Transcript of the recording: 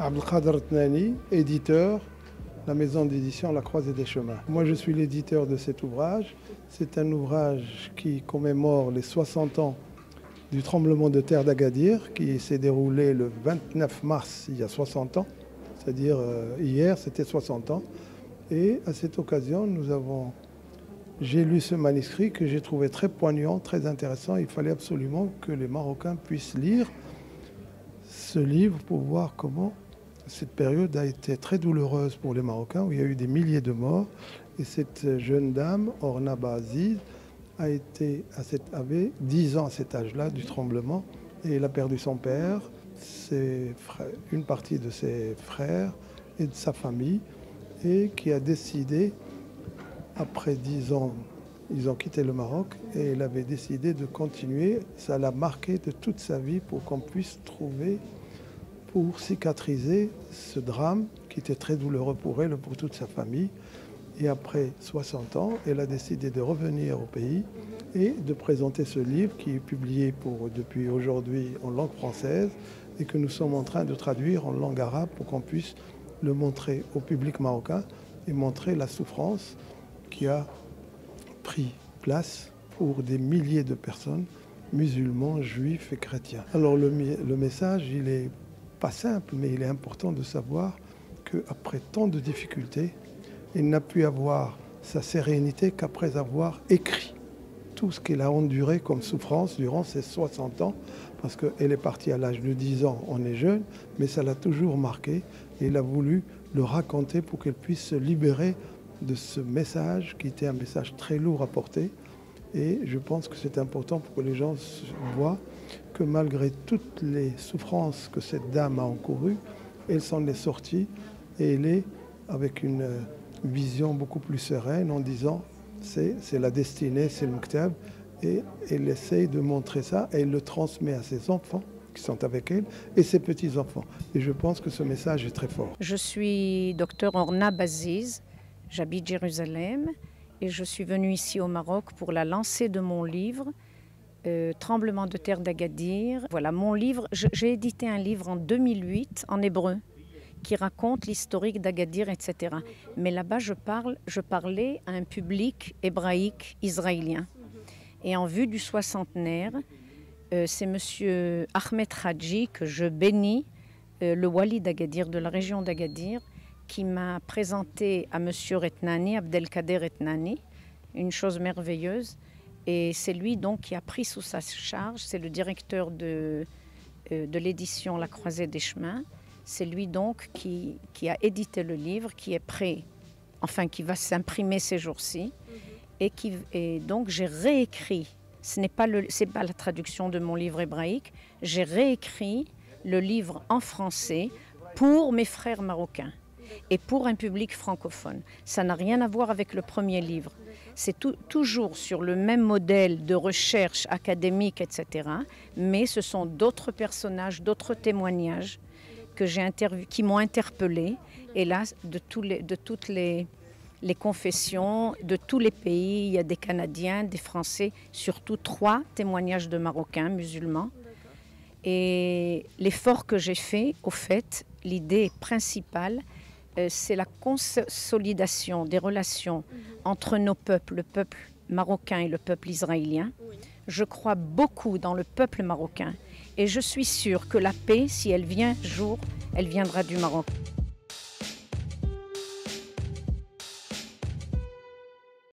Abdelkader Tnani, éditeur, la maison d'édition La Croisée des Chemins. Moi, je suis l'éditeur de cet ouvrage. C'est un ouvrage qui commémore les 60 ans du tremblement de terre d'Agadir, qui s'est déroulé le 29 mars, il y a 60 ans. C'est-à-dire hier, c'était 60 ans. Et à cette occasion, j'ai lu ce manuscrit que j'ai trouvé très poignant, très intéressant. Il fallait absolument que les Marocains puissent lire ce livre pour voir comment cette période a été très douloureuse pour les Marocains, où il y a eu des milliers de morts. Et cette jeune dame, Orna Aziz, avait 10 ans à cet âge-là du tremblement. Et elle a perdu son père, une partie de ses frères et de sa famille, et qui a décidé, après 10 ans, ils ont quitté le Maroc, et elle avait décidé de continuer. Ça l'a marqué de toute sa vie pour qu'on puisse trouver, pour cicatriser ce drame qui était très douloureux pour elle et pour toute sa famille. Et après 60 ans, elle a décidé de revenir au pays et de présenter ce livre qui est publié depuis aujourd'hui en langue française et que nous sommes en train de traduire en langue arabe pour qu'on puisse le montrer au public marocain et montrer la souffrance qui a pris place pour des milliers de personnes, musulmans, juifs et chrétiens. Alors le message, il est pas simple, mais il est important de savoir qu'après tant de difficultés, il n'a pu avoir sa sérénité qu'après avoir écrit tout ce qu'il a enduré comme souffrance durant ses 60 ans, parce qu'elle est partie à l'âge de 10 ans, on est jeune, mais ça l'a toujours marqué, et il a voulu le raconter pour qu'elle puisse se libérer de ce message qui était un message très lourd à porter. Et je pense que c'est important pour que les gens voient que malgré toutes les souffrances que cette dame a encourues, elle s'en est sortie et elle est avec une vision beaucoup plus sereine en disant c'est la destinée, c'est le Mektab, et elle essaye de montrer ça et elle le transmet à ses enfants qui sont avec elle et ses petits-enfants. Et je pense que ce message est très fort. Je suis docteur Orna Aziz, j'habite Jérusalem et je suis venue ici au Maroc pour la lancée de mon livre Tremblement de terre d'Agadir. Voilà, mon livre, j'ai édité un livre en 2008 en hébreu qui raconte l'historique d'Agadir, etc. Mais là-bas, je parlais à un public hébraïque israélien. Et en vue du soixantenaire, c'est M. Ahmed Hadji, que je bénis, le wali d'Agadir, de la région d'Agadir, qui m'a présenté à M. Retnani, Abdelkader Retnani, une chose merveilleuse. Et c'est lui donc qui a pris sous sa charge, c'est le directeur de l'édition La Croisée des Chemins. C'est lui donc qui a édité le livre, qui est prêt, enfin qui va s'imprimer ces jours-ci. Et donc j'ai réécrit, c'est pas la traduction de mon livre hébraïque, j'ai réécrit le livre en français pour mes frères marocains et pour un public francophone. Ça n'a rien à voir avec le premier livre. C'est toujours sur le même modèle de recherche académique, etc. Mais ce sont d'autres personnages, d'autres témoignages qui m'ont interpellée. Et là, de toutes les confessions, de tous les pays, il y a des Canadiens, des Français, surtout 3 témoignages de Marocains musulmans. Et l'effort que j'ai fait, au fait, l'idée principale, c'est la consolidation des relations entre nos peuples, le peuple marocain et le peuple israélien. Je crois beaucoup dans le peuple marocain et je suis sûre que la paix, si elle vient un jour, elle viendra du Maroc.